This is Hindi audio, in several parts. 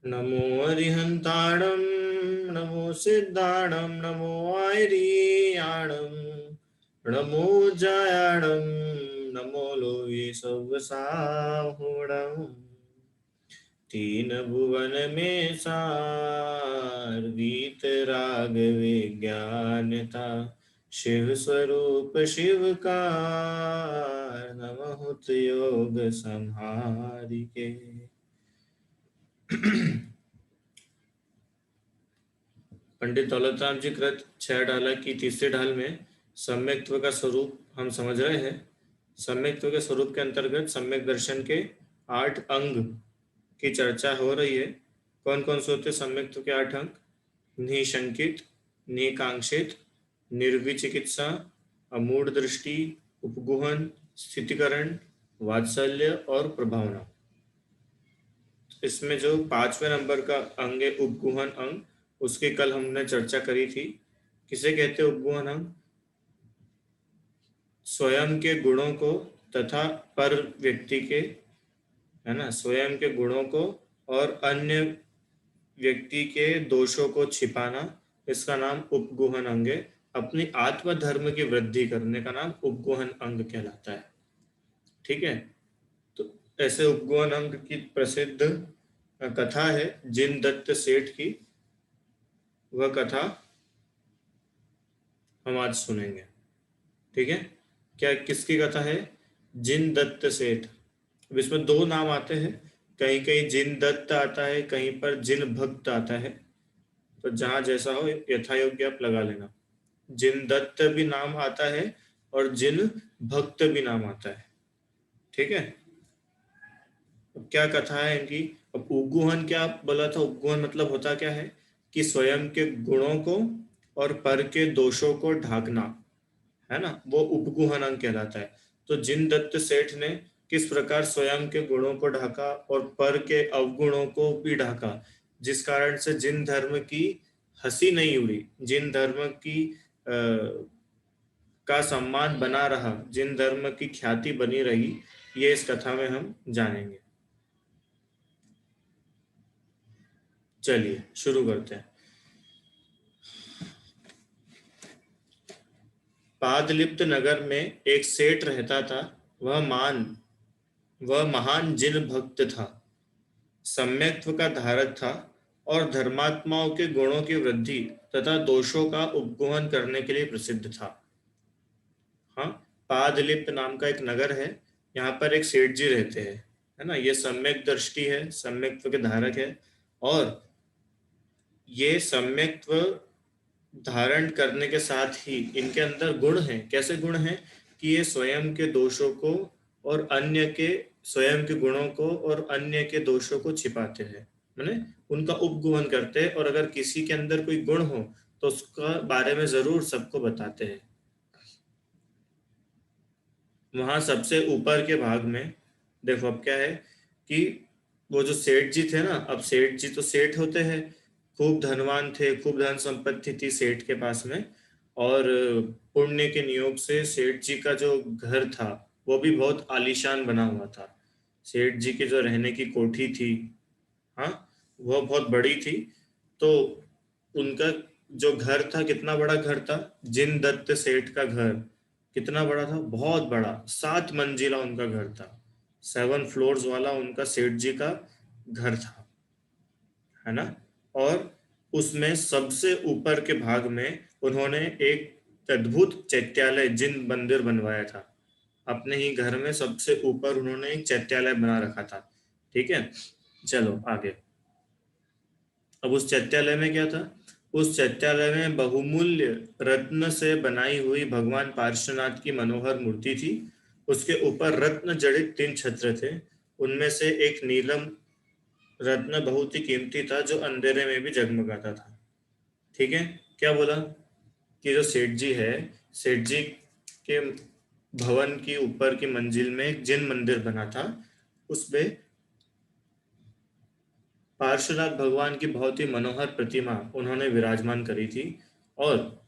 नमो अरिहंताणं नमो सिद्धाणं नमो आयरियाणं नमो जायाणं नमो लोये सव्वसाहुणम् तीन भुवन में सार गीत राग विज्ञानता शिव स्वरूप शिव का नमः योग संहारिके। पंडित दौलतराम जी कृत 6 ढाला की तीसरी ढाल में सम्यक्त्व का स्वरूप हम समझ रहे हैं। सम्यक्त्व के स्वरूप के अंतर्गत सम्यक दर्शन के 8 अंग की चर्चा हो रही है। कौन कौन से होते सम्यक्त्व के 8 अंग? निशंकित, निकांक्षित, निर्विचिकित्सा, अमूढ़ दृष्टि, उपगुहन, स्थितिकरण, वात्सल्य और प्रभावना। इसमें जो 5वें नंबर का अंग है उपगुहन अंग, उसकी कल हमने चर्चा करी थी। किसे कहते हैं उपगुहन अंग? स्वयं के गुणों को तथा पर व्यक्ति के, है ना, स्वयं के गुणों को और अन्य व्यक्ति के दोषों को छिपाना, इसका नाम उपगुहन अंग है। अपनी आत्मधर्म की वृद्धि करने का नाम उपगुहन अंग कहलाता है। ठीक है, तो ऐसे उपगुहन अंग की प्रसिद्ध कथा है जिन दत्त सेठ की। वह कथा हम आज सुनेंगे। ठीक है, क्या किसकी कथा है? जिन दत्त सेठ। अब इसमें 2 नाम आते हैं, कहीं कहीं जिन दत्त आता है, कहीं पर जिन भक्त आता है। तो जहां जैसा हो यथा योग्य आप लगा लेना। जिन दत्त भी नाम आता है और जिन भक्त भी नाम आता है। ठीक है, अब क्या कथा है इनकी? अब उपगुहन क्या बोला था? उपगुहन मतलब होता क्या है कि स्वयं के गुणों को और पर के दोषों को ढाकना, है ना, वो उपगुहन अंग कहलाता है। तो जिन दत्त सेठ ने किस प्रकार स्वयं के गुणों को ढाका और पर के अवगुणों को भी ढाका, जिस कारण से जिन धर्म की हंसी नहीं उड़ी, जिन धर्म की का सम्मान बना रहा, जिन धर्म की ख्याति बनी रही, ये इस कथा में हम जानेंगे। चलिए शुरू करते हैं। पादलिप्त नगर में एक सेठ रहता था। वह महान जिन भक्त था, सम्यक्त्व का धारक था और धर्मात्माओं के गुणों की वृद्धि तथा दोषों का उपगुहन करने के लिए प्रसिद्ध था। हाँ, पादलिप्त नाम का एक नगर है। यहाँ पर एक सेठ जी रहते हैं, है ना। ये सम्यक दृष्टि है, सम्यक्त्व के धारक है। और ये सम्यक्त्व धारण करने के साथ ही इनके अंदर गुण हैं। कैसे गुण हैं? कि ये स्वयं के दोषों को और अन्य के, स्वयं के गुणों को और अन्य के दोषों को छिपाते हैं, माने उनका उपगुहन करते हैं। और अगर किसी के अंदर कोई गुण हो तो उसका बारे में जरूर सबको बताते हैं। वहां सबसे ऊपर के भाग में देखो, अब क्या है कि वो जो सेठ जी थे ना, अब सेठ जी तो सेठ होते हैं, खूब धनवान थे, खूब धन संपत्ति थी सेठ के पास में। और पुण्य के नियोग से सेठ जी का जो घर था वो भी बहुत आलीशान बना हुआ था। सेठ जी की जो रहने की कोठी थी, हाँ, वो बहुत बड़ी थी। तो उनका जो घर था, कितना बड़ा घर था? जिन दत्त सेठ का घर कितना बड़ा था? बहुत बड़ा, 7 मंजिला उनका घर था। 7 फ्लोर्स वाला उनका सेठ जी का घर था, है ना। और उसमें सबसे ऊपर के भाग में उन्होंने एक अद्भुत चैत्यालय, जिन मंदिर बनवाया था। अपने ही घर में सबसे ऊपर उन्होंने एक चैत्यालय बना रखा था। ठीक है, चलो आगे। अब उस चैत्यालय में क्या था? उस चैत्यालय में बहुमूल्य रत्न से बनाई हुई भगवान पार्श्वनाथ की मनोहर मूर्ति थी। उसके ऊपर रत्न जड़ित 3 छत्र थे। उनमें से एक नीलम रत्न बहुत ही कीमती था, जो अंधेरे में भी जगमगाता था। ठीक है, क्या बोला कि जो सेठ जी है, सेठ जी के भवन की ऊपर की मंजिल में एक जिन मंदिर बना था। उसमें पार्श्वनाथ भगवान की बहुत ही मनोहर प्रतिमा उन्होंने विराजमान करी थी। और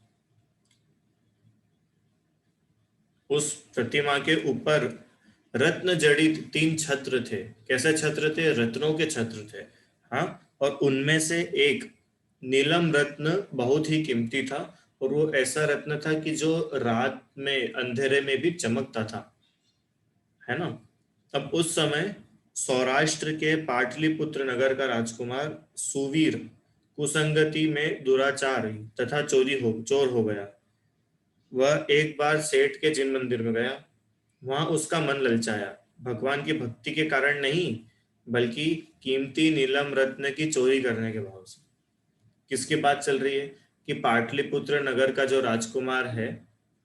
उस प्रतिमा के ऊपर रत्न जड़ित 3 छत्र थे। कैसे छत्र थे? रत्नों के छत्र थे। हाँ, और उनमें से एक नीलम रत्न बहुत ही कीमती था, और वो ऐसा रत्न था कि जो रात में अंधेरे में भी चमकता था, है ना। अब उस समय सौराष्ट्र के पाटलिपुत्र नगर का राजकुमार सुवीर कुसंगति में दुराचार तथा चोर हो गया। वह एक बार सेठ के जिन मंदिर में गया, वहां उसका मन ललचाया, भगवान की भक्ति के कारण नहीं, बल्कि कीमती नीलम रत्न की चोरी करने के भाव से। किसकी बात चल रही है कि पाटलिपुत्र नगर का जो राजकुमार है,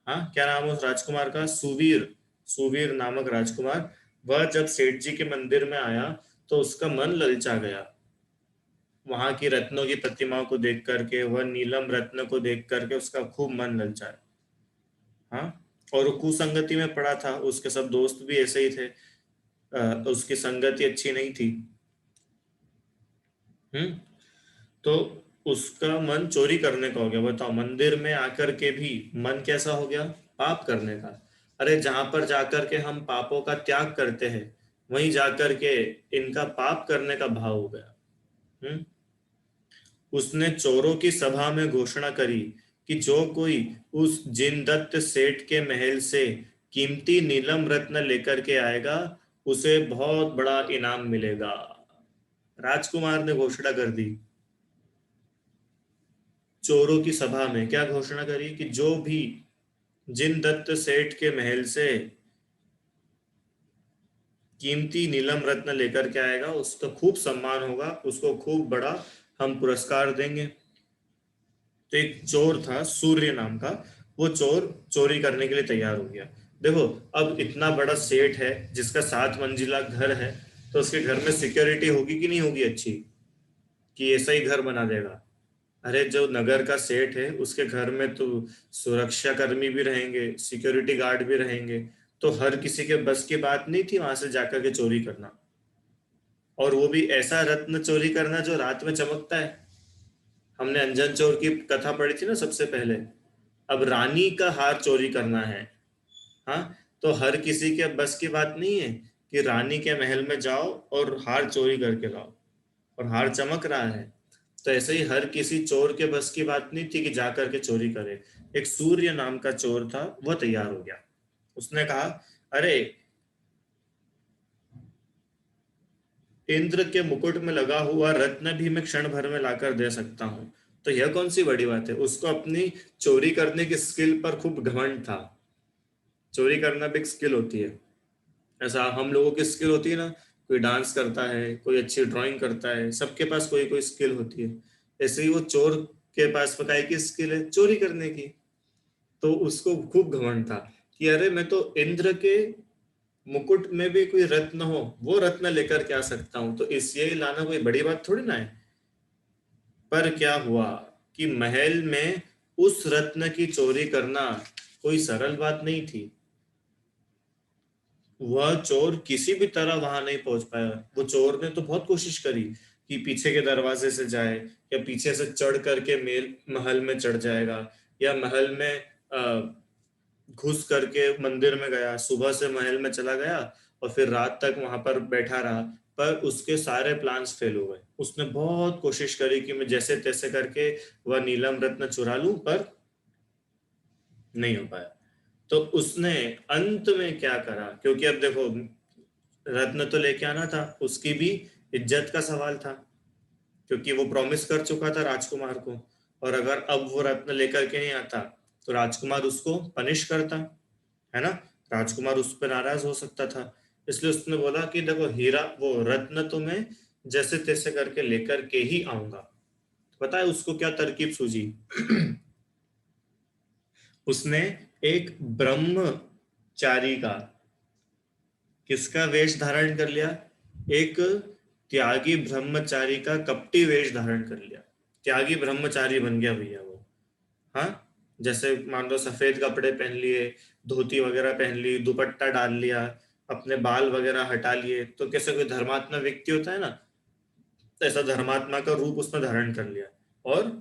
हाँ क्या नाम है उस राजकुमार का, सुवीर, सुवीर नामक राजकुमार, वह जब सेठ जी के मंदिर में आया तो उसका मन ललचा गया, वहां की रत्नों की प्रतिमाओं को देख करके, वह नीलम रत्न को देख करके उसका खूब मन ललचाया। हाँ, और वो कुसंगति में पड़ा था, उसके सब दोस्त भी ऐसे ही थे, उसकी संगति अच्छी नहीं थी। हम्म। तो उसका मन चोरी करने का हो गया। बताओ, मंदिर में आकर के भी मन कैसा हो गया, पाप करने का। अरे जहां पर जाकर के हम पापों का त्याग करते हैं, वहीं जाकर के इनका पाप करने का भाव हो गया। हम्म। उसने चोरों की सभा में घोषणा करी कि जो कोई उस जिनदत्त सेठ के महल से कीमती नीलम रत्न लेकर के आएगा, उसे बहुत बड़ा इनाम मिलेगा। राजकुमार ने घोषणा कर दी। चोरों की सभा में क्या घोषणा करी कि जो भी जिनदत्त सेठ के महल से कीमती नीलम रत्न लेकर के आएगा, उसका खूब सम्मान होगा, उसको खूब बड़ा हम पुरस्कार देंगे। तो एक चोर था सूर्य नाम का, वो चोर चोरी करने के लिए तैयार हो गया। देखो, अब इतना बड़ा सेठ है जिसका 7 मंजिला घर है, तो उसके घर में सिक्योरिटी होगी कि नहीं होगी अच्छी, कि ऐसा ही घर बना देगा। अरे जो नगर का सेठ है उसके घर में तो सुरक्षा कर्मी भी रहेंगे, सिक्योरिटी गार्ड भी रहेंगे, तो हर किसी के बस की बात नहीं थी वहां से जाकर के चोरी करना, और वो भी ऐसा रत्न चोरी करना जो रात में चमकता है। हमने अंजन चोर की कथा पढ़ी थी ना सबसे पहले। अब रानी का हार चोरी करना है, हाँ, तो हर किसी के बस की बात नहीं है कि रानी के महल में जाओ और हार चोरी करके लाओ, और हार चमक रहा है। तो ऐसे ही हर किसी चोर के बस की बात नहीं थी कि जाकर के चोरी करे। एक सूर्य नाम का चोर था, वह तैयार हो गया। उसने कहा, अरे इंद्र के मुकुट में लगा हुआ रत्न भी मैं क्षण भर में लाकर दे सकता हूं, तो यह कौन सी बड़ी बात है। उसको अपनी चोरी करने की स्किल पर खूब घमंड था। चोरी करना भी एक स्किल होती है, ऐसा हम लोगों की स्किल होती है ना, कोई डांस करता है, कोई अच्छी ड्राइंग करता है, सबके पास कोई कोई स्किल होती है। ऐसे ही वो चोर के पास पकाई की स्किल है चोरी करने की। तो उसको खूब घमंड था कि अरे मैं तो इंद्र के मुकुट में भी कोई रत्न हो, वो रत्न लेकर के आ सकता हूं, तो इस ये लाना कोई बड़ी बात थोड़ी ना है। पर क्या हुआ कि महल में उस रत्न की चोरी करना कोई सरल बात नहीं थी। वह चोर किसी भी तरह वहां नहीं पहुंच पाया। वो चोर ने तो बहुत कोशिश करी कि पीछे के दरवाजे से जाए, या पीछे से चढ़ करके मेल महल में चढ़ जाएगा, या महल में घुस करके मंदिर में गया, सुबह से महल में चला गया और फिर रात तक वहां पर बैठा रहा। पर उसके सारे प्लान्स फेल हो गए। उसने बहुत कोशिश करी कि मैं जैसे तैसे करके वह नीलम रत्न चुरा लूं, पर नहीं हो पाया। तो उसने अंत में क्या करा, क्योंकि अब देखो, रत्न तो लेके आना था, उसकी भी इज्जत का सवाल था, क्योंकि वो प्रॉमिस कर चुका था राजकुमार को। और अगर अब वो रत्न लेकर के नहीं आता तो राजकुमार उसको पनिश करता, है ना, राजकुमार उस पर नाराज हो सकता था। इसलिए उसने बोला कि देखो हीरा, वो रत्न तो मैं जैसे तैसे करके लेकर के ही आऊंगा। पता है उसको क्या तरकीब सूझी? उसने एक ब्रह्मचारी का, किसका वेश धारण कर लिया, एक त्यागी ब्रह्मचारी का कपटी वेश धारण कर लिया। त्यागी ब्रह्मचारी बन गया भैया वो। हाँ, जैसे मान लो सफेद कपड़े पहन लिए, धोती वगैरह पहन ली, दुपट्टा डाल लिया, अपने बाल वगैरह हटा लिए, तो कैसे कोई धर्मात्मा व्यक्ति होता है ना, तो ऐसा धर्मात्मा का रूप उसने धारण कर लिया। और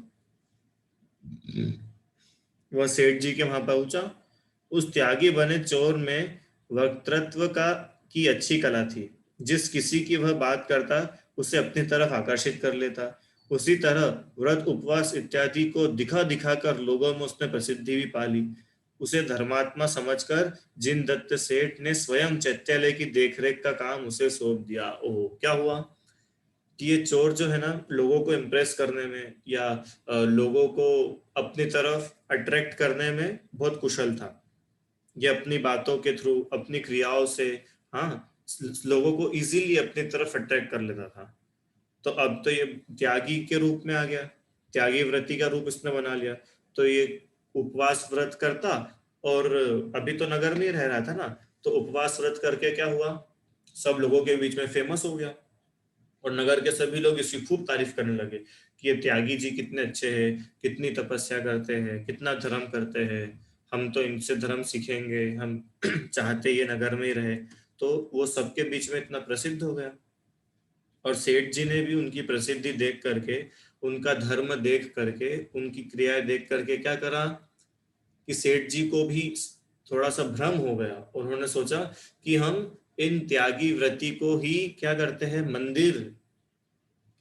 वह सेठ जी के वहां पहुंचा। उस त्यागी बने चोर में वक्तृत्व का की अच्छी कला थी। जिस किसी की वह बात करता, उसे अपनी तरफ आकर्षित कर लेता। उसी तरह व्रत उपवास इत्यादि को दिखा दिखा कर लोगों में उसने प्रसिद्धि भी पा ली। उसे धर्मात्मा समझकर जिन दत्त सेठ ने स्वयं चैत्यालय की देखरेख का काम उसे सौंप दिया। ओह, क्या हुआ कि ये चोर जो है ना, लोगों को इम्प्रेस करने में या लोगों को अपनी तरफ अट्रैक्ट करने में बहुत कुशल था। ये अपनी बातों के थ्रू, अपनी क्रियाओं से, हाँ, लोगों को इजीली अपनी तरफ अट्रैक्ट कर लेता था। तो अब तो ये त्यागी के रूप में आ गया, त्यागी व्रती का रूप इसने बना लिया। तो ये उपवास व्रत करता, और अभी तो नगर में ही रह रहा था ना, तो उपवास व्रत करके क्या हुआ, सब लोगों के बीच में फेमस हो गया। और नगर के सभी लोग इसकी खूब तारीफ करने लगे कि ये त्यागी जी कितने अच्छे हैं, कितनी तपस्या करते हैं, कितना धर्म करते हैं, हम तो इनसे धर्म सीखेंगे, हम चाहते ये नगर में ही रहे। तो वो सबके बीच में इतना प्रसिद्ध हो गया। और सेठ जी ने भी उनकी प्रसिद्धि देख करके, उनका धर्म देख करके, उनकी क्रियाएं देख करके क्या करा कि सेठ जी को भी थोड़ा सा भ्रम हो गया। उन्होंने सोचा कि हम इन त्यागी व्रती को ही क्या करते हैं, मंदिर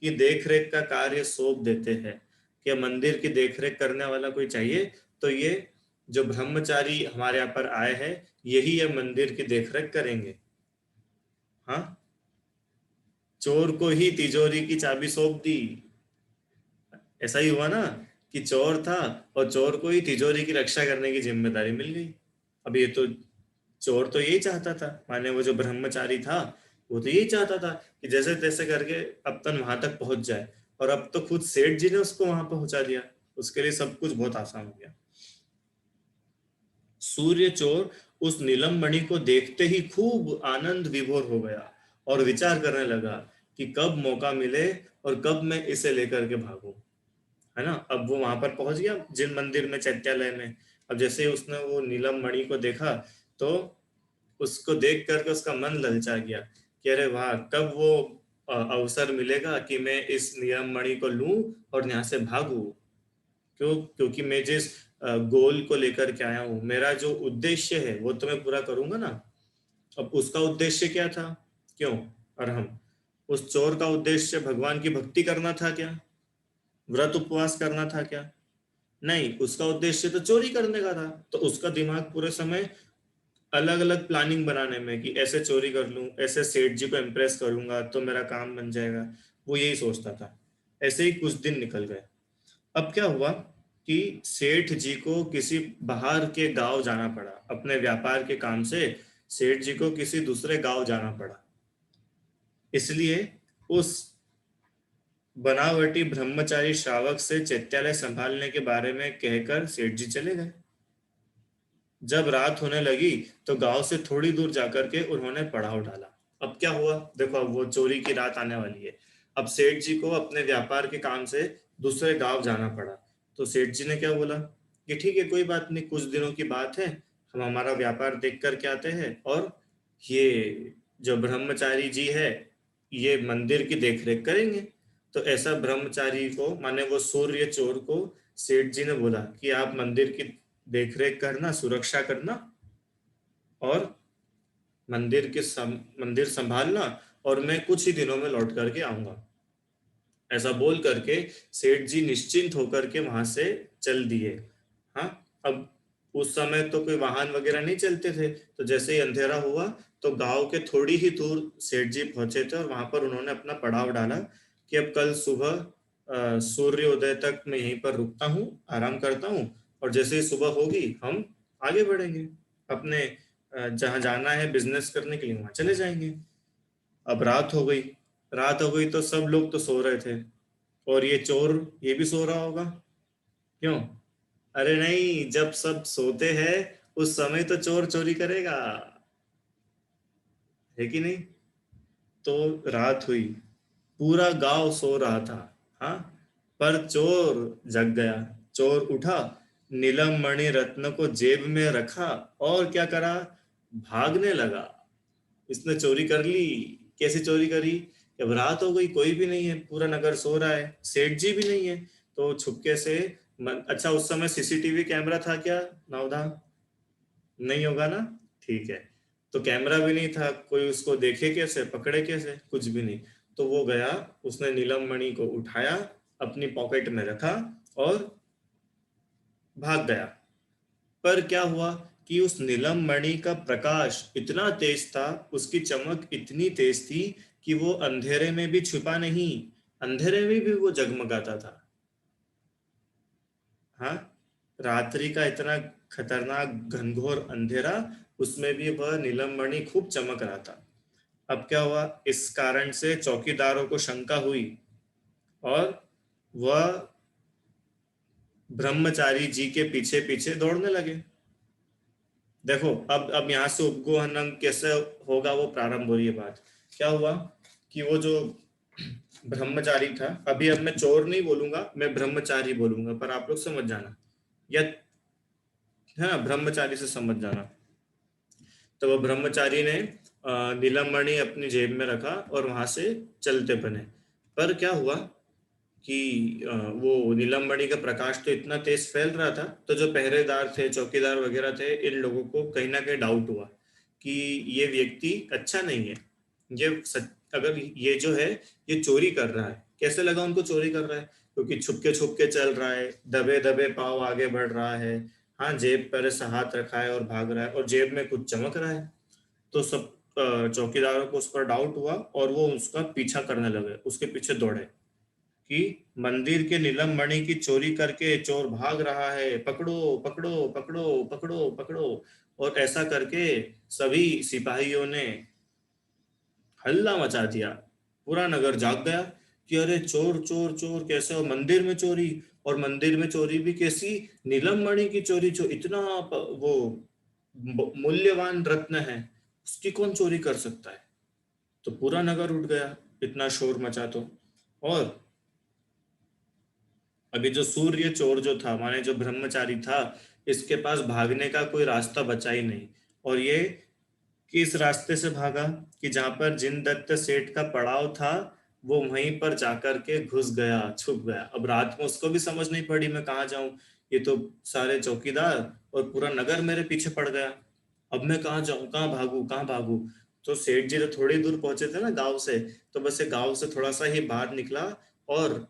की देखरेख का कार्य सौंप देते हैं। कि मंदिर की देखरेख करने वाला कोई चाहिए, तो ये जो ब्रह्मचारी हमारे यहाँ पर आए हैं, यही ये मंदिर की देखरेख करेंगे। हाँ, चोर को ही तिजोरी की चाबी सौंप दी। ऐसा ही हुआ ना कि चोर था, और चोर को ही तिजोरी की रक्षा करने की जिम्मेदारी मिल गई। अब ये तो चोर तो यही चाहता था, माने वो जो ब्रह्मचारी था, वो तो यही चाहता था कि जैसे तैसे करके अब तक वहां तक पहुंच जाए। और अब तो खुद सेठ जी ने उसको वहां पहुंचा दिया। उसके लिए सब कुछ बहुत आसान हो गया। सूर्य चोर उस नीलम मणि को देखते ही खूब आनंद विभोर हो गया, और विचार करने लगा कि कब मौका मिले और कब मैं इसे लेकर के भागूं। है ना, अब वो वहां पर पहुंच गया जिन मंदिर में, चैत्यालय में। अब जैसे ही उसने वो नीलम मणि को देखा, तो उसको देख करके उसका मन ललचा गया कि अरे वाह, कब वो अवसर मिलेगा कि मैं इस नीलम मणि को लूं और यहाँ से भागूं। क्योंकि मैं जिस गोल को लेकर के आया हूँ, मेरा जो उद्देश्य है वो तो मैं पूरा करूंगा ना। अब उसका उद्देश्य क्या था, क्यों, और हम, उस चोर का उद्देश्य भगवान की भक्ति करना था क्या, व्रत उपवास करना था क्या? नहीं, उसका उद्देश्य तो चोरी करने का था। तो उसका दिमाग पूरे समय अलग अलग प्लानिंग बनाने में कि ऐसे चोरी कर लूं, ऐसे सेठ जी को इम्प्रेस करूंगा तो मेरा काम बन जाएगा। वो यही सोचता था। ऐसे ही कुछ दिन निकल गए। अब क्या हुआ कि सेठ जी को किसी बाहर के गांव जाना पड़ा अपने व्यापार के काम से। सेठ जी को किसी दूसरे गांव जाना पड़ा, इसलिए उस बनावटी ब्रह्मचारी श्रावक से चैत्यालय संभालने के बारे में कहकर सेठ जी चले गए। जब रात होने लगी तो गांव से थोड़ी दूर जाकर के उन्होंने पड़ाव डाला। अब क्या हुआ, देखो, अब वो चोरी की रात आने वाली है। अब सेठ जी को अपने व्यापार के काम से दूसरे गांव जाना पड़ा। तो सेठ जी ने क्या बोला कि ठीक है, कोई बात नहीं, कुछ दिनों की बात है, हम हमारा व्यापार देख करके आते हैं, और ये जो ब्रह्मचारी जी है, ये मंदिर की देखरेख करेंगे। तो ऐसा ब्रह्मचारी को, माने वो सूर्य चोर को, सेठ जी ने बोला कि आप मंदिर की देखरेख करना, सुरक्षा करना, और मंदिर संभालना, और मैं कुछ ही दिनों में लौट करके आऊंगा। ऐसा बोल करके सेठ जी निश्चिंत होकर के वहां से चल दिए। हाँ, अब उस समय तो कोई वाहन वगैरह नहीं चलते थे, तो जैसे ही अंधेरा हुआ तो गांव के थोड़ी ही दूर सेठ जी पहुंचे थे, और वहां पर उन्होंने अपना पड़ाव डाला कि अब कल सुबह सूर्योदय तक मैं यहीं पर रुकता हूँ, आराम करता हूँ, और जैसे ही सुबह होगी हम आगे बढ़ेंगे अपने जहाँ जाना है बिजनेस करने के लिए, वहां चले जाएंगे। अब रात हो गई। रात हो गई तो सब लोग तो सो रहे थे, और ये चोर ये भी सो रहा होगा। क्यों? अरे नहीं, जब सब सोते हैं उस समय तो चोर चोरी करेगा, है कि नहीं? तो रात हुई, पूरा गांव सो रहा था। हाँ, पर चोर जग गया। चोर उठा, नीलम मणि रत्न को जेब में रखा, और क्या करा, भागने लगा। इसने चोरी कर ली। कैसे चोरी करी? जब रात हो गई, कोई भी नहीं है, पूरा नगर सो रहा है, सेठ जी भी नहीं है, तो छुपके से अच्छा, उस समय सीसीटीवी कैमरा था क्या, नवधा? नहीं होगा ना। ठीक है, तो कैमरा भी नहीं था, कोई उसको देखे कैसे, पकड़े कैसे, कुछ भी नहीं। तो वो गया, उसने नीलम मणि को उठाया, अपनी पॉकेट में रखा और भाग गया। पर क्या हुआ कि उस नीलम मणि का प्रकाश इतना तेज था, उसकी चमक इतनी तेज थी कि वो अंधेरे में भी छुपा नहीं, अंधेरे में भी वो जगमगाता था। हाँ, रात्रि का इतना खतरनाक घनघोर अंधेरा, उसमें भी वह नीलम मणि खूब चमक रहा था। अब क्या हुआ, इस कारण से चौकीदारों को शंका हुई और वह ब्रह्मचारी जी के पीछे पीछे दौड़ने लगे। देखो, अब यहाँ से उपगोहनम कैसे होगा, वो प्रारंभ हो रही है बात। क्या हुआ कि वो जो ब्रह्मचारी था, अभी अब मैं चोर नहीं बोलूंगा, मैं ब्रह्मचारी बोलूंगा, पर आप लोग समझ जाना, या है ना, ब्रह्मचारी से समझ जाना। तो वो ब्रह्मचारी ने नीलम मणि अपनी जेब में रखा और वहां से चलते बने। पर क्या हुआ कि वो नीलम मणि का प्रकाश तो इतना तेज फैल रहा था, तो जो पहरेदार थे, चौकीदार वगैरह थे, इन लोगों को कहीं ना कहीं डाउट हुआ कि ये व्यक्ति अच्छा नहीं है, अगर ये जो है ये चोरी कर रहा है। कैसे लगा उनको चोरी कर रहा है? क्योंकि छुप के चल रहा है, दबे दबे पाँव आगे बढ़ रहा है, हाँ, जेब पर ऐसा हाथ रखा है और भाग रहा है, और जेब में कुछ चमक रहा है। तो सब चौकीदारों को उस पर डाउट हुआ और वो उसका पीछा करने लगे, उसके पीछे दौड़े कि मंदिर के नीलम मणि की चोरी करके चोर भाग रहा है, पकड़ो पकड़ो पकड़ो पकड़ो पकड़ो। और ऐसा करके सभी सिपाहियों ने हल्ला मचा दिया। पूरा नगर जाग गया कि अरे चोर चोर चोर, कैसे हो मंदिर में चोरी, और मंदिर में चोरी भी कैसी, नीलम मणि की चोरी, जो इतना वो मूल्यवान रत्न है, उसकी कौन चोरी कर सकता है। तो पूरा नगर उठ गया, इतना शोर मचा तो। और अभी जो सूर्य चोर जो था, माने जो ब्रह्मचारी था, इसके पास भागने का कोई रास्ता बचा ही नहीं। और ये किस रास्ते से भागा कि जहां पर जिन दत्त सेठ का पड़ाव था, वो वहीं पर जाकर के घुस गया, छुप गया। अब रात में उसको भी समझ नहीं पड़ी मैं कहाँ जाऊं, ये तो सारे चौकीदार और पूरा नगर मेरे पीछे पड़ गया। अब मैं कहाँ जाऊं, कहाँ भागू, कहाँ भागू। तो सेठ जी तो थोड़ी दूर पहुंचे थे ना गांव से, तो बस ये गांव से थोड़ा सा ही बाहर निकला, और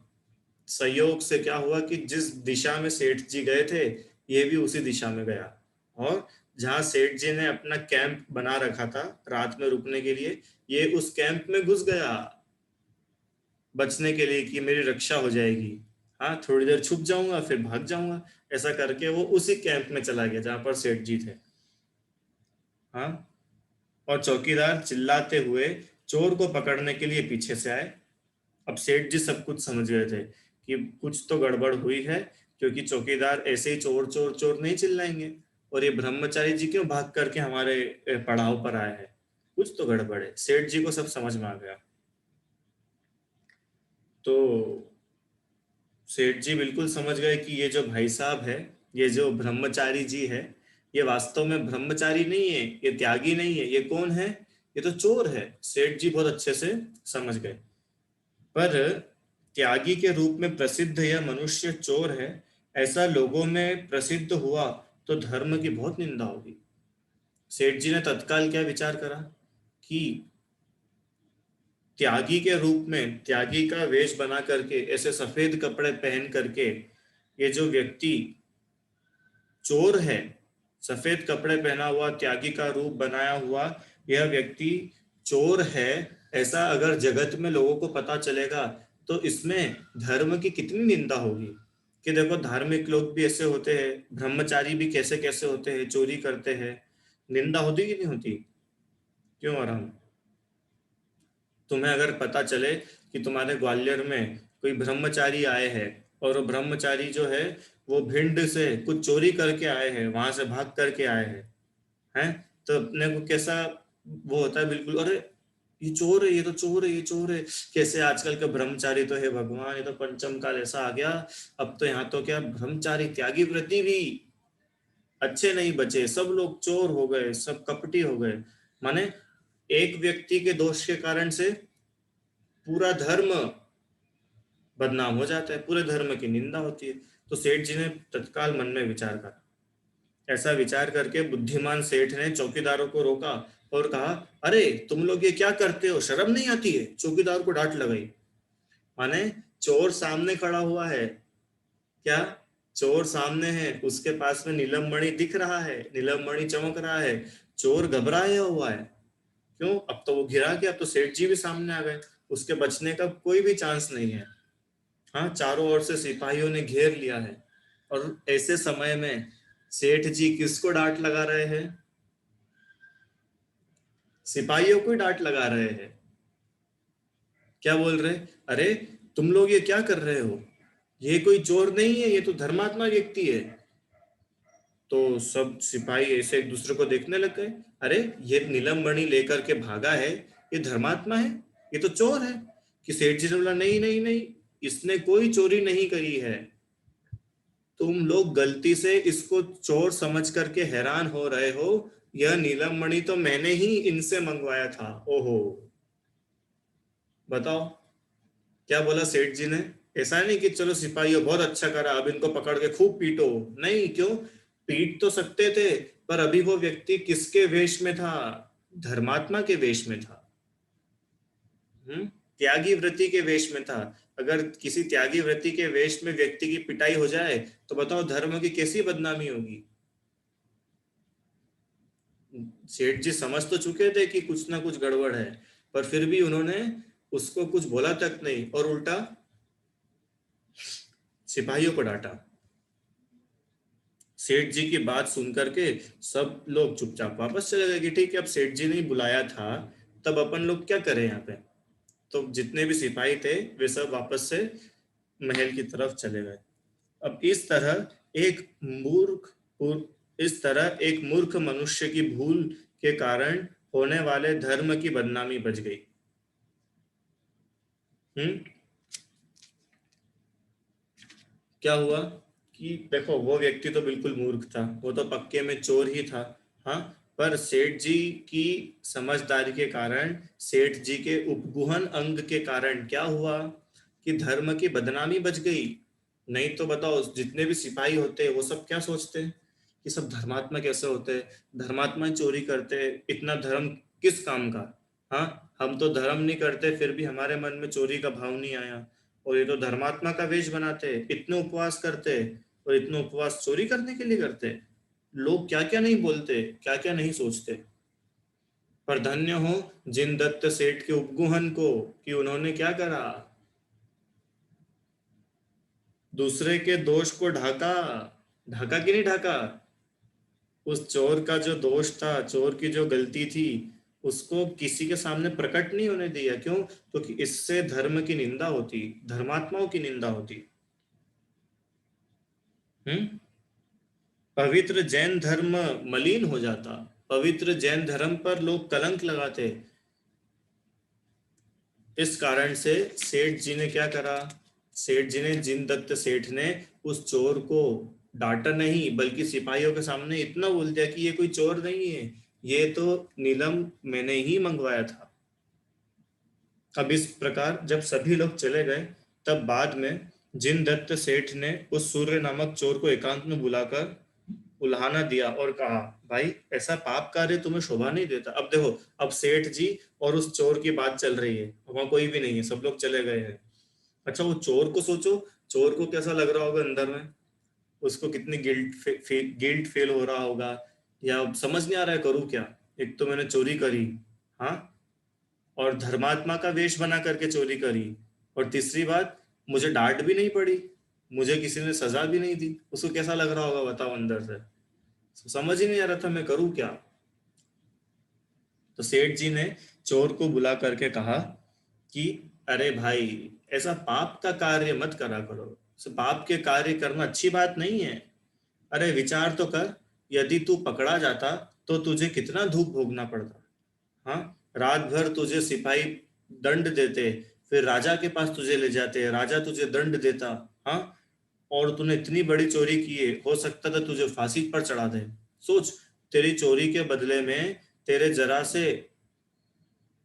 संयोग से क्या हुआ कि जिस दिशा में सेठ जी गए थे, ये भी उसी दिशा में गया। और जहां सेठ जी ने अपना कैंप बना रखा था रात में रुकने के लिए, ये उस कैंप में घुस गया बचने के लिए कि मेरी रक्षा हो जाएगी। हाँ, थोड़ी देर छुप जाऊंगा फिर भाग जाऊंगा। ऐसा करके वो उसी कैंप में चला गया जहां पर सेठ जी थे। हाँ, और चौकीदार चिल्लाते हुए चोर को पकड़ने के लिए पीछे से आए। अब सेठ जी सब कुछ समझ गए थे कि कुछ तो गड़बड़ हुई है, क्योंकि चौकीदार ऐसे ही चोर चोर चोर नहीं चिल्लाएंगे, और ये ब्रह्मचारी जी क्यों भाग करके हमारे पड़ाव पर आए हैं, कुछ तो गड़बड़ है। सेठ जी को सब समझ में आ गया। तो सेठ जी बिल्कुल समझ गए कि ये जो भाई साहब है, ये जो ब्रह्मचारी जी है, ये वास्तव में ब्रह्मचारी नहीं है, ये त्यागी नहीं है, ये कौन है, ये तो चोर है। सेठ जी बहुत अच्छे से समझ गए। पर त्यागी के रूप में प्रसिद्ध यह मनुष्य चोर है, ऐसा लोगों में प्रसिद्ध हुआ तो धर्म की बहुत निंदा होगी। सेठ जी ने तत्काल क्या विचार करा कि त्यागी के रूप में, त्यागी का वेश बना करके, ऐसे सफेद कपड़े पहन करके, ये जो व्यक्ति चोर है, सफेद कपड़े पहना हुआ, त्यागी का रूप बनाया हुआ यह व्यक्ति चोर है, ऐसा अगर जगत में लोगों को पता चलेगा, तो इसमें धर्म की कितनी निंदा होगी। कि देखो, धार्मिक लोग भी ऐसे होते हैं, ब्रह्मचारी भी कैसे कैसे होते हैं, चोरी करते हैं, निंदा होती कि नहीं होती? क्यों आराम? तुम्हें अगर पता चले कि तुम्हारे ग्वालियर में कोई ब्रह्मचारी आए हैं, और वो ब्रह्मचारी जो है वो भिंड से कुछ चोरी करके आए हैं, वहां से भाग करके आए हैं, तो अपने को कैसा वो होता है, बिल्कुल, अरे ये चोर है, ये तो चोर है, ये चोर है। कैसे आजकल के ब्रह्मचारी तो है भगवान, ये तो पंचम काल ऐसा आ गया। अब तो यहाँ तो क्या, ब्रह्मचारी त्यागी व्रती भी अच्छे नहीं बचे, सब लोग चोर हो गए, सब कपटी हो गए। माने एक व्यक्ति के दोष के कारण से पूरा धर्म बदनाम हो जाता है, पूरे धर्म की निंदा होती है। तो सेठ जी ने तत्काल मन में विचार करा। ऐसा विचार करके बुद्धिमान सेठ ने चौकीदारों को रोका और कहा, अरे तुम लोग ये क्या करते हो, शर्म नहीं आती है। चौकीदार को डांट लगाई। माने चोर सामने खड़ा हुआ है, क्या, चोर सामने है, उसके पास में नीलम मणि दिख रहा है, नीलम मणि चमक रहा है, चोर घबराया हुआ है। क्यों, अब तो वो घिरा गया, अब तो सेठ जी भी सामने आ गए, उसके बचने का कोई भी चांस नहीं है। हाँ, चारों ओर से सिपाहियों ने घेर लिया है। और ऐसे समय में सेठ जी किसको डांट लगा रहे हैं? सिपाहियों को ही डांट लगा रहे हैं। क्या बोल रहे, अरे तुम लोग ये क्या कर रहे हो, ये कोई चोर नहीं है, ये तो धर्मात्मा व्यक्ति है। तो सब सिपाही ऐसे एक दूसरे को देखने लग गए, अरे ये नीलम मणि लेकर के भागा है, ये धर्मात्मा है, ये तो चोर है। कि सेठ जी ने बोला, नहीं नहीं नहीं, इसने कोई चोरी नहीं करी है, तुम लोग गलती से इसको चोर समझ करके हैरान हो रहे हो, यह नीलम मणि तो मैंने ही इनसे मंगवाया था। ओहो, बताओ क्या बोला सेठ जी ने। ऐसा नहीं कि चलो सिपाहियों बहुत अच्छा करा, अब इनको पकड़ के खूब पीटो। नहीं, क्यों, पीट तो सकते थे, पर अभी वो व्यक्ति किसके वेश में था? धर्मात्मा के वेश में था। हम्म, त्यागी व्रति के वेश में था। अगर किसी त्यागी व्रति के वेश में व्यक्ति की पिटाई हो जाए तो बताओ धर्म की कैसी बदनामी होगी। सेठ जी समझ तो चुके थे कि कुछ ना कुछ गड़बड़ है, पर फिर भी उन्होंने उसको कुछ बोला तक नहीं, और उल्टा सिपाहियों को डांटा। सेठ जी की बात सुन करके सब लोग चुपचाप वापस चले गए कि ठीक है, अब सेठ जी ने बुलाया था, तब अपन लोग क्या करें यहाँ पे। तो जितने भी सिपाही थे वे सब वापस से महल की तरफ चले गए। अब एक मूर्ख इस तरह एक मूर्ख मनुष्य की भूल के कारण होने वाले धर्म की बदनामी बच गई। हम्म, क्या हुआ कि देखो वो व्यक्ति तो बिल्कुल मूर्ख था, वो तो पक्के में चोर ही था। हाँ, पर सेठ जी की समझदारी के कारण, सेठ जी के उपगुहन अंग के कारण क्या हुआ कि धर्म की बदनामी बच गई। नहीं तो बताओ जितने भी सिपाही होते हैं वो सब क्या सोचते हैं कि सब धर्मात्मा कैसे होते हैं, धर्मात्मा ही चोरी करते हैं, इतना धर्म किस काम का। हाँ, हम तो धर्म नहीं करते फिर भी हमारे मन में चोरी का भाव नहीं आया, और ये तो धर्मात्मा का वेश बनाते, इतने उपवास करते, और इतने उपवास चोरी करने के लिए करते। लोग क्या क्या नहीं बोलते, क्या क्या नहीं सोचते। पर धन्य हो जिन दत्त सेठ के उपगुहन को, कि उन्होंने क्या करा, दूसरे के दोष को ढाका। ढाका कि नहीं ढाका, उस चोर का जो दोष था, चोर की जो गलती थी, उसको किसी के सामने प्रकट नहीं होने दिया। क्यों, क्योंकि इससे धर्म की निंदा होती, धर्मात्माओं की निंदा होती। हम्म, पवित्र जैन धर्म मलिन हो जाता, पवित्र जैन धर्म पर लोग कलंक लगाते। इस कारण से सेठ जी ने क्या करा, सेठ जी ने, जिन दत्त सेठ ने उस चोर को डांटा नहीं, बल्कि सिपाहियों के सामने इतना बोल दिया कि ये कोई चोर नहीं है, ये तो नीलम मैंने ही मंगवाया था। अब इस प्रकार जब सभी लोग चले गए, तब बाद में जिन दत्त सेठ ने उस सूर्य नामक चोर को एकांत में बुलाकर उल्हाना दिया और कहा, भाई ऐसा पाप कार्य तुम्हें शोभा नहीं देता। अब देखो, अब सेठ जी और उस चोर की बात चल रही है, वहां कोई भी नहीं है, सब लोग चले गए हैं। अच्छा, वो चोर को सोचो, चोर को कैसा लग रहा होगा अंदर में, उसको कितनी गिल्ट फील हो रहा होगा, या समझ नहीं आ रहा है करूँ क्या। एक तो मैंने चोरी करी, हाँ, और धर्मात्मा का वेश बना करके चोरी करी, और तीसरी बात, मुझे डांट भी नहीं पड़ी, मुझे किसी ने सजा भी नहीं दी। उसको कैसा लग रहा होगा बताओ अंदर से, समझ ही नहीं आ रहा था मैं करूँ क्या। तो सेठ जी ने चोर को बुला करके कहा कि अरे भाई, ऐसा पाप का कार्य मत करा करो, पाप के कार्य करना अच्छी बात नहीं है। अरे विचार तो कर, यदि तू पकड़ा जाता तो तुझे कितना दुख भोगना पड़ता। हाँ, रात भर तुझे सिपाही दंड देते, फिर राजा के पास तुझे ले जाते, राजा तुझे दंड देता। हाँ, और तूने इतनी बड़ी चोरी की है, हो सकता था तुझे फांसी पर चढ़ा दे। सोच, तेरी चोरी के बदले में, तेरे जरा से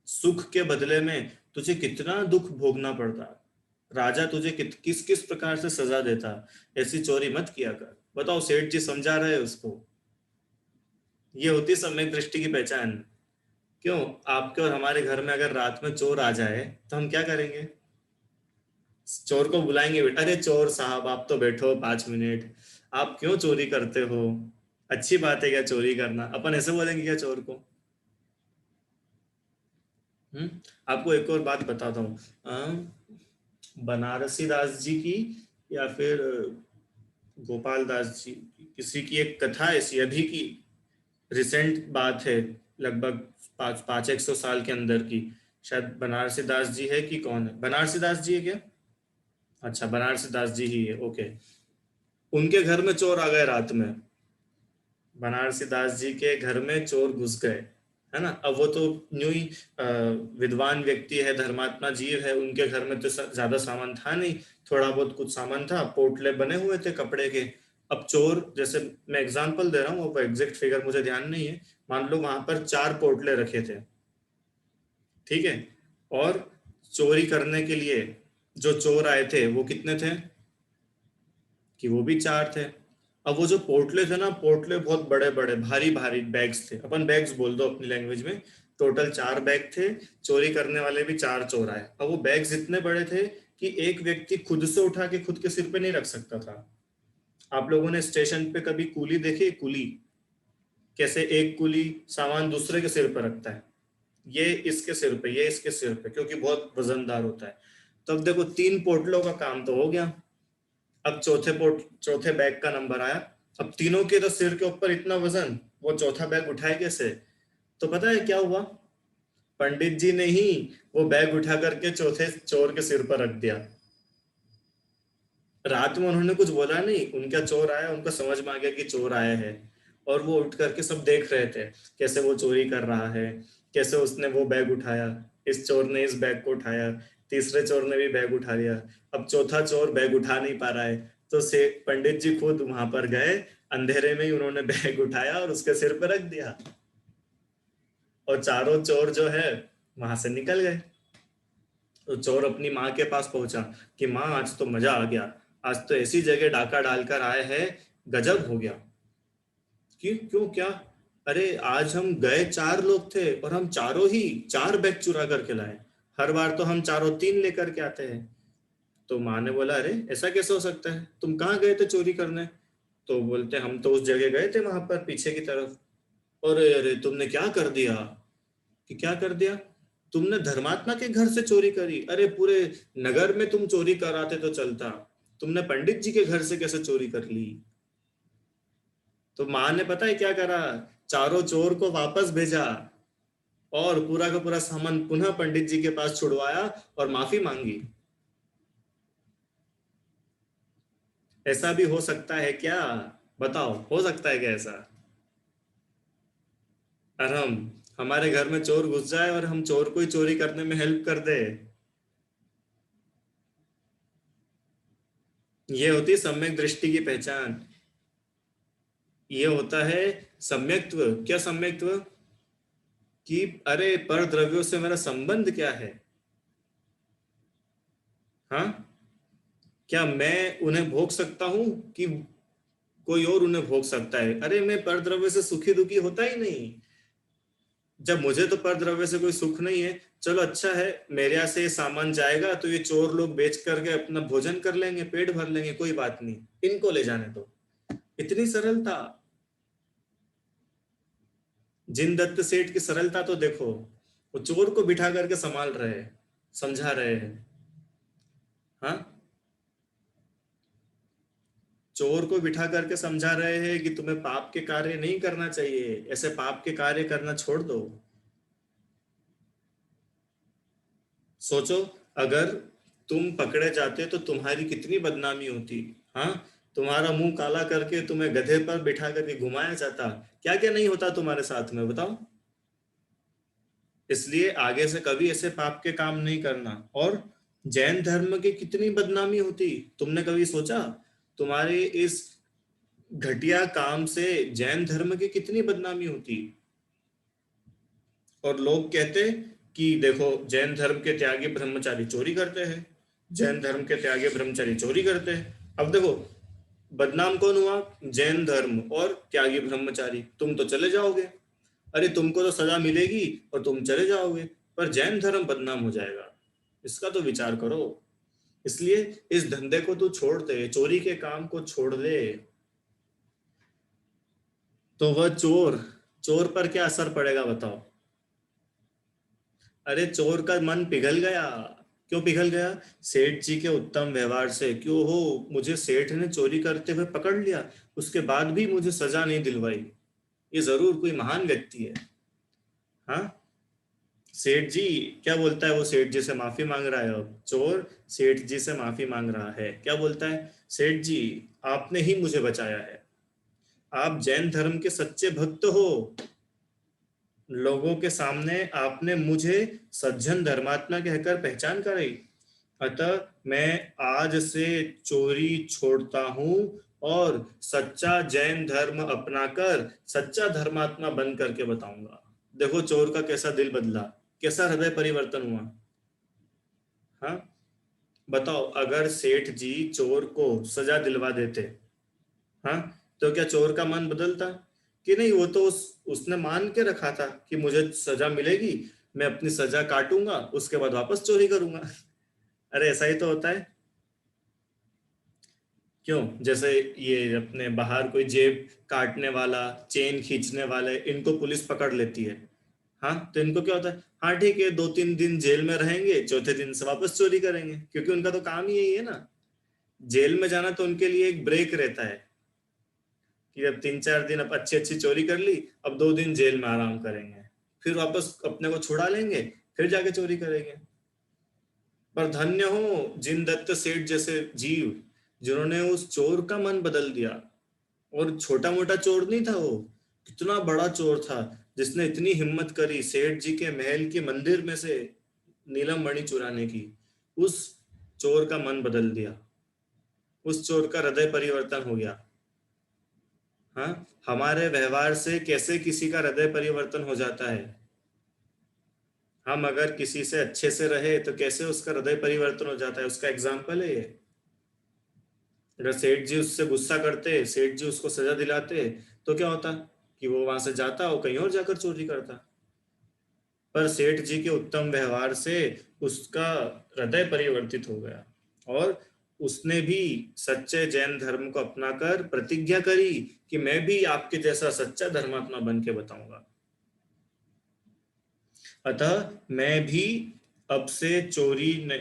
सुख के बदले में तुझे कितना दुख भोगना पड़ता, राजा तुझे किस किस प्रकार से सजा देता। ऐसी चोरी मत किया कर। बताओ, सेठ जी समझा रहे हैं उसको। ये होती सम्यक दृष्टि की पहचान। क्यों? आपके और हमारे घर में अगर रात में चोर आ जाए तो हम क्या करेंगे? चोर को बुलाएंगे, बेटा अरे चोर साहब आप तो बैठो 5 मिनट, आप क्यों चोरी करते हो? अच्छी बात है क्या चोरी करना? अपन ऐसे बोलेंगे क्या चोर को? हम्म। आपको एक और बात बताता हूँ। बनारसी दास जी की या फिर गोपाल दास जी की, किसी की एक कथा ऐसी अभी की रिसेंट बात है, लगभग पाँच पाँच 100 साल के अंदर की। शायद बनारसी दास जी है कि कौन है, बनारसी दास जी है क्या? अच्छा बनारसी दास जी ही है, ओके। उनके घर में चोर आ गए रात में, बनारसी दास जी के घर में चोर घुस गए, है ना। अब वो तो न्यू ही विद्वान व्यक्ति है, धर्मात्मा जीव है, उनके घर में तो ज्यादा सामान था नहीं, थोड़ा बहुत कुछ सामान था, पोटले बने हुए थे कपड़े के। अब चोर, जैसे मैं एग्जांपल दे रहा हूँ, वो एग्जैक्ट फिगर मुझे ध्यान नहीं है, मान लो वहां पर 4 पोटले रखे थे, ठीक है। और चोरी करने के लिए जो चोर आए थे वो कितने थे? कि वो भी 4 थे। अब वो जो पोटले थे ना, पोटले बहुत बड़े बड़े भारी भारी बैग्स थे, अपन बैग्स बोल दो अपनी लैंग्वेज में। टोटल 4 बैग थे, चोरी करने वाले भी 4 चोर आए। अब वो बैग्स इतने बड़े थे कि एक व्यक्ति खुद से उठा के खुद के सिर पे नहीं रख सकता था। आप लोगों ने स्टेशन पे कभी कुली देखी? कुली कैसे एक कुली सामान दूसरे के सिर पर रखता है, ये इसके सिर पे, ये इसके सिर पे, क्योंकि बहुत वजनदार होता है। तो अब देखो 3 पोटलों का काम तो हो गया। अब चौथे बैग का नंबर आया। अब तीनों के तो सिर के ऊपर इतना वजन, वो चौथा बैग उठाए कैसे? तो पता है क्या हुआ? पंडित जी ने ही वो बैग उठा करके चौथे चोर के सिर पर रख दिया। रात में उन्होंने कुछ बोला नहीं, उनका चोर आया, उनको समझ में आ गया कि चोर आया है, और वो उठ करके सब देख रहे थे कैसे वो चोरी कर रहा है, कैसे उसने वो बैग उठाया, इस चोर ने इस बैग को उठाया, तीसरे चोर ने भी बैग उठा लिया। अब चौथा चोर बैग उठा नहीं पा रहा है, तो से पंडित जी खुद वहां पर गए, अंधेरे में ही उन्होंने बैग उठाया और उसके सिर पर रख दिया, और चारों चोर जो है वहां से निकल गए। तो चोर अपनी माँ के पास पहुंचा कि माँ आज तो मजा आ गया, आज तो ऐसी जगह डाका डालकर आए हैं, गजब हो गया। क्यों क्यों क्या? अरे आज हम गए 4 लोग थे और हम चारों ही 4 बैग चुरा करके लाए, हर बार तो हम चारों 3 लेकर के आते हैं। तो माँ ने बोला अरे ऐसा कैसे हो सकता है, तुम कहाँ गए थे चोरी करने? तो बोलते हम तो उस जगह गए थे वहां पर पीछे की तरफ। अरे अरे तुमने क्या कर दिया? कि क्या कर दिया? तुमने धर्मात्मा के घर से चोरी करी? अरे पूरे नगर में तुम चोरी कराते तो चलता, तुमने पंडित जी के घर से कैसे चोरी कर ली? तो माँ ने पता है क्या करा? चारों चोर को वापस भेजा और पूरा का पूरा सामान पुनः पंडित जी के पास छुड़वाया और माफी मांगी। ऐसा भी हो सकता है क्या? बताओ, हो सकता है क्या ऐसा? और हम, हमारे घर में चोर घुस जाए और हम चोर को ही चोरी करने में हेल्प कर दे? ये होती है सम्यक दृष्टि की पहचान। ये होता है सम्यक्त्व। क्या सम्यक्त्व? कि अरे पर द्रव्यों से मेरा संबंध क्या है? हाँ, क्या मैं उन्हें भोग सकता हूं कि कोई और उन्हें भोग सकता है? अरे मैं पर द्रव्य से सुखी दुखी होता ही नहीं। जब मुझे तो पर द्रव्य से कोई सुख नहीं है, चलो अच्छा है, मेरे यहाँ से ये सामान जाएगा तो ये चोर लोग बेच करके अपना भोजन कर लेंगे, पेट भर लेंगे, कोई बात नहीं, इनको ले जाने दो। इतनी सरलता। जिन दत्त सेठ की सरलता तो देखो, वो चोर को बिठा करके संभाल रहे हैं, समझा रहे हैं। हाँ, चोर को बिठा करके समझा रहे हैं कि तुम्हें पाप के कार्य नहीं करना चाहिए, ऐसे पाप के कार्य करना छोड़ दो। सोचो, अगर तुम पकड़े जाते तो तुम्हारी कितनी बदनामी होती। हाँ, तुम्हारा मुंह काला करके तुम्हें गधे पर बिठा करके घुमाया जाता, क्या क्या नहीं होता तुम्हारे साथ में, बताओ। इसलिए आगे से कभी ऐसे पाप के काम नहीं करना। और जैन धर्म की कितनी बदनामी होती, तुमने कभी सोचा? तुम्हारे इस घटिया काम से जैन धर्म की कितनी बदनामी होती। और लोग कहते कि देखो जैन धर्म के त्यागी ब्रह्मचारी चोरी करते हैं, जैन धर्म के त्यागी ब्रह्मचारी चोरी करते हैं। अब देखो, बदनाम कौन हुआ? जैन धर्म और त्यागी ब्रह्मचारी, तुम तो चले जाओगे। अरे तुमको तो सजा मिलेगी और तुम चले जाओगे, पर जैन धर्म बदनाम हो जाएगा। इसका तो विचार करो। इसलिए इस धंधे को तू छोड़ दे, चोरी के काम को छोड़ दे। तो वह चोर, चोर पर क्या असर पड़ेगा बताओ? अरे चोर का मन पिघल गया। क्यों पिघल गया? सेठ जी के उत्तम व्यवहार से। क्यों हो, मुझे सेठ ने चोरी करते हुए पकड़ लिया, उसके बाद भी मुझे सजा नहीं दिलवाई। ये जरूर कोई महान व्यक्ति है। हाँ, सेठ जी क्या बोलता है? वो सेठ जी से माफी मांग रहा है। अब चोर सेठ जी से माफी मांग रहा है, क्या बोलता है? सेठ जी, आपने ही मुझे बचाया है। आप जैन धर्म के सच्चे भक्त हो। लोगों के सामने आपने मुझे सज्जन धर्मात्मा कहकर पहचान कराई। अतः मैं आज से चोरी छोड़ता हूं और सच्चा जैन धर्म अपनाकर सच्चा धर्मात्मा बन करके बताऊंगा। देखो चोर का कैसा दिल बदला, कैसा हृदय परिवर्तन हुआ। हाँ, बताओ, अगर सेठ जी चोर को सजा दिलवा देते, हाँ, तो क्या चोर का मन बदलता कि नहीं? वो तो उसने मान के रखा था कि मुझे सजा मिलेगी, मैं अपनी सजा काटूंगा, उसके बाद वापस चोरी करूंगा। अरे ऐसा ही तो होता है। क्यों? जैसे ये अपने बाहर कोई जेब काटने वाला, चेन खींचने वाले, इनको पुलिस पकड़ लेती है। हाँ, तो इनको क्या होता है? हाँ ठीक है, 2-3 दिन जेल में रहेंगे, चौथे दिन से वापस चोरी करेंगे, क्योंकि उनका तो काम ही यही है ना। जेल में जाना तो उनके लिए एक ब्रेक रहता है कि अब 3-4 दिन अब अच्छी अच्छी चोरी कर ली, अब 2 दिन जेल में आराम करेंगे, फिर वापस अपने को छुड़ा लेंगे, फिर जाके चोरी करेंगे। पर धन्य हो जिन दत्त सेठ जैसे जीव, जिन्होंने उस चोर का मन बदल दिया। और छोटा मोटा चोर नहीं था वो, कितना बड़ा चोर था, जिसने इतनी हिम्मत करी सेठ जी के महल के मंदिर में से नीलम मणि चुराने की। उस चोर का मन बदल दिया, उस चोर का हृदय परिवर्तन हो गया। हाँ, हमारे व्यवहार से कैसे किसी का हृदय परिवर्तन हो जाता है। हम अगर किसी से अच्छे से रहे तो कैसे उसका हृदय परिवर्तन हो जाता है, उसका एग्जाम्पल है ये। अगर सेठ जी उससे गुस्सा करते, सेठ जी उसको सजा दिलाते, तो क्या होता कि वो वहां से जाता, वो कहीं और जाकर चोरी करता। पर सेठ जी के उत्तम व्यवहार से उसका हृदय परिवर्तित हो गया, और उसने भी सच्चे जैन धर्म को अपनाकर प्रतिज्ञा करी कि मैं भी आपके जैसा सच्चा धर्मात्मा बन के बताऊंगा। अतः मैं भी अब से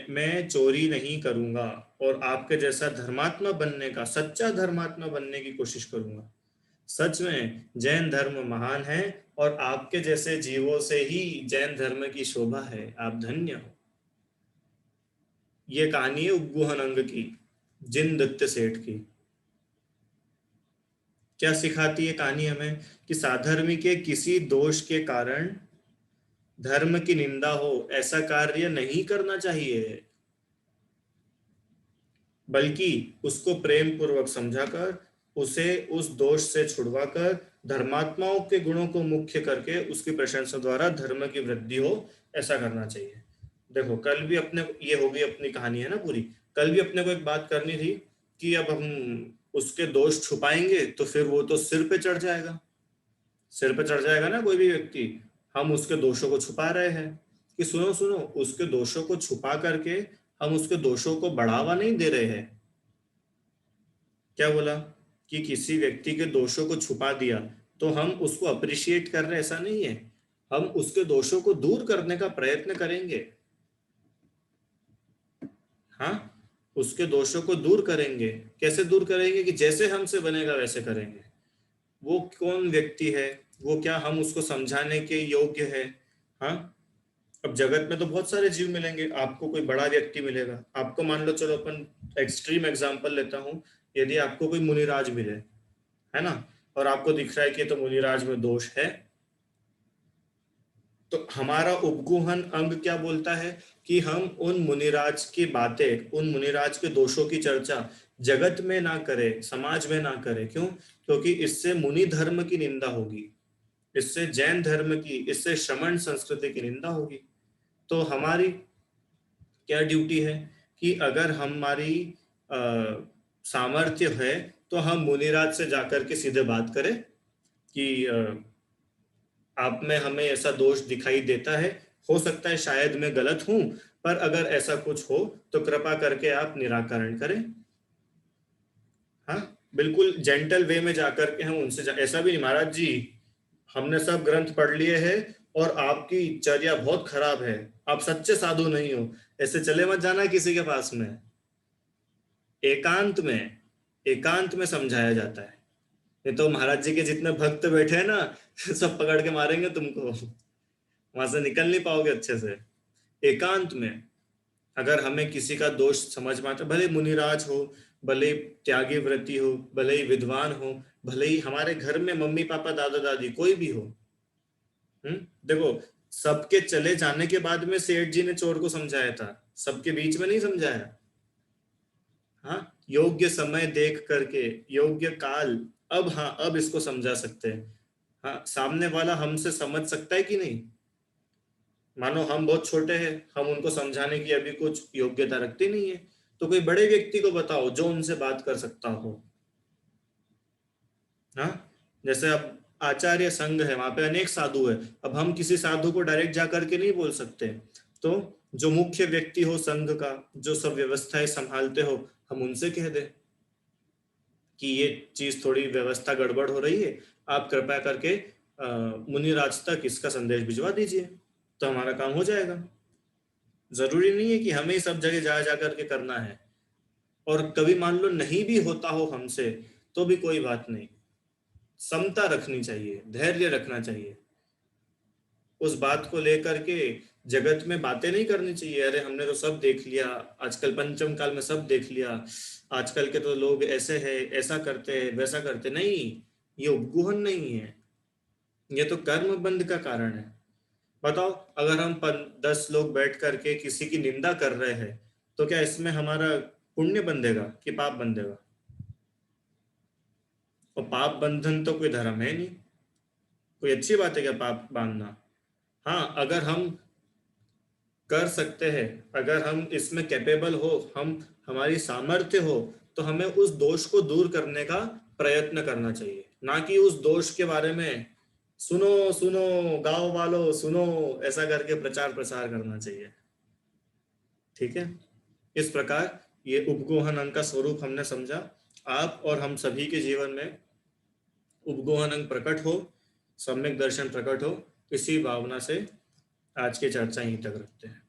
मैं चोरी नहीं करूंगा, और आपके जैसा धर्मात्मा बनने का, सच्चा धर्मात्मा बनने की कोशिश करूंगा। सच में जैन धर्म महान है, और आपके जैसे जीवों से ही जैन धर्म की शोभा है। आप धन्य हो। ये कहानी है उग्गूहन अंग की, जिन दत्त सेठ की। क्या सिखाती है कहानी हमें? कि साधर्मी के किसी दोष के कारण धर्म की निंदा हो, ऐसा कार्य नहीं करना चाहिए, बल्कि उसको प्रेम पूर्वक समझाकर, उसे उस दोष से छुड़वाकर, धर्मात्माओं के गुणों को मुख्य करके उसकी प्रशंसा द्वारा धर्म की वृद्धि हो, ऐसा करना चाहिए। देखो कल भी अपने, ये होगी अपनी कहानी है ना पूरी। कल भी अपने को एक बात करनी थी कि अब हम उसके दोष छुपाएंगे तो फिर वो तो सिर पे चढ़ जाएगा। सिर पे चढ़ जाएगा ना कोई भी व्यक्ति। हम उसके दोषों को छुपा रहे हैं, कि सुनो सुनो, उसके दोषों को छुपा करके हम उसके दोषों को बढ़ावा नहीं दे रहे हैं। क्या बोला? कि किसी व्यक्ति के दोषों को छुपा दिया तो हम उसको अप्रिशिएट कर रहे, ऐसा नहीं है। हम उसके दोषों को दूर करने का प्रयत्न करेंगे। हाँ, उसके दोषों को दूर करेंगे। कैसे दूर करेंगे? कि जैसे हमसे बनेगा वैसे करेंगे। वो कौन व्यक्ति है, वो क्या हम उसको समझाने के योग्य है? हाँ, अब जगत में तो बहुत सारे जीव मिलेंगे, आपको कोई बड़ा व्यक्ति मिलेगा, आपको मान लो, चलो अपन एक्सट्रीम एग्जांपल लेता हूँ, यदि आपको कोई मुनिराज मिले, है ना, और आपको दिख रहा है कि तो मुनिराज में दोष है, तो हमारा उपगुहन अंग क्या बोलता है? कि हम उन मुनिराज की बातें, उन मुनिराज के दोषों की चर्चा जगत में ना करें, समाज में ना करें। क्यों? क्योंकि इससे मुनि धर्म की निंदा होगी, इससे जैन धर्म की, इससे श्रमण संस्कृति की निंदा होगी। तो हमारी क्या ड्यूटी है? कि अगर हमारी अ, सामर्थ्य है तो हम मुनिराज से जाकर के सीधे बात करें कि आप में हमें ऐसा दोष दिखाई देता है, हो सकता है शायद मैं गलत हूं, पर अगर ऐसा कुछ हो तो कृपा करके आप निराकरण करें। हाँ, बिल्कुल जेंटल वे में जाकर के हम उनसे ऐसा भी नहीं, महाराज जी हमने सब ग्रंथ पढ़ लिए हैं और आपकी चर्या बहुत खराब है, आप सच्चे साधु नहीं हो, ऐसे चले मत जाना किसी के पास में। एकांत में, एकांत में समझाया जाता है। ये तो महाराज जी के जितने भक्त बैठे हैं ना सब पकड़ के मारेंगे तुमको, वहां से निकल नहीं पाओगे अच्छे से। एकांत में अगर हमें किसी का दोष समझ में आता, भले मुनिराज हो, भले त्यागी व्रती हो, भले ही विद्वान हो, भले ही हमारे घर में मम्मी पापा दादा दादी कोई भी हो, देखो सबके चले जाने के बाद में सेठ जी ने चोर को समझाया था, सबके बीच में नहीं समझाया। हाँ, योग्य समय देख करके, योग्य काल, अब हाँ अब इसको समझा सकते हैं। हाँ, सामने वाला हमसे समझ सकता है कि नहीं, मानो हम बहुत छोटे हैं, हम उनको समझाने की अभी कुछ योग्यता रखते नहीं है, तो कोई बड़े व्यक्ति को बताओ जो उनसे बात कर सकता हो। हाँ, जैसे अब आचार्य संघ है, वहां पे अनेक साधु है, अब हम किसी साधु को डायरेक्ट जा करके नहीं बोल सकते, तो जो मुख्य व्यक्ति हो संघ का, जो सब व्यवस्थाएं संभालते हो, हम उनसे कह दे कि ये चीज थोड़ी व्यवस्था गड़बड़ हो रही है, आप कृपया करके मुनिराज तक इसका संदेश भिजवा दीजिए, तो हमारा काम हो जाएगा। जरूरी नहीं है कि हमें ही सब जगह जा जा करके करना है। और कभी मान लो नहीं भी होता हो हमसे, तो भी कोई बात नहीं, समता रखनी चाहिए, धैर्य रखना चाहिए, उस बात को लेकर के जगत में बातें नहीं करनी चाहिए, अरे हमने तो सब देख लिया, आजकल पंचम काल में सब देख लिया, आजकल के तो लोग ऐसे हैं, ऐसा करते हैं, वैसा करते नहीं। ये उपगुहन नहीं है, ये तो कर्म बंध का कारण है। बताओ, अगर हम 10 लोग बैठ करके किसी की निंदा कर रहे हैं, तो क्या इसमें हमारा पुण्य बंधेगा कि पाप बंधेगा? और पाप बंधन तो कोई धर्म है नहीं, कोई अच्छी बात है क्या पाप बांधना? हाँ, अगर हम कर सकते हैं, अगर हम इसमें कैपेबल हो, हम हमारी सामर्थ्य हो, तो हमें उस दोष को दूर करने का प्रयत्न करना चाहिए, ना कि उस दोष के बारे में सुनो सुनो गांव वालों सुनो ऐसा करके प्रचार प्रसार करना चाहिए। ठीक है, इस प्रकार ये उपगोहन अंग का स्वरूप हमने समझा। आप और हम सभी के जीवन में उपगोहन अंग प्रकट हो, सम्यक दर्शन प्रकट हो, इसी भावना से आज की चर्चा यहीं तक रखते हैं।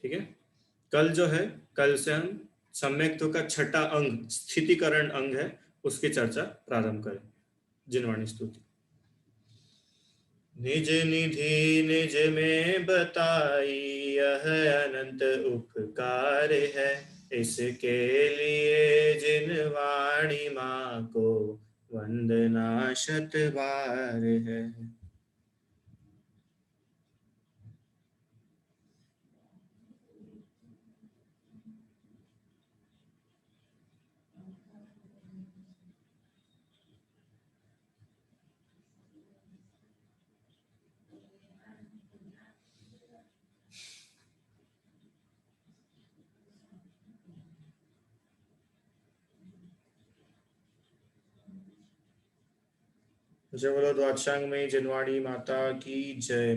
ठीक है, कल जो है, कल से हम सम्यक्त्व का छठा अंग स्थितिकरण अंग है, उसकी चर्चा प्रारंभ करें। जिनवाणी स्तुति। निज निधि निज में बताई, यह अनंत उपकार है, इसके लिए जिनवाणी माँ को वंदना शत बार है। जय बोलो द्वादशांग में जिनवाणी माता की जय।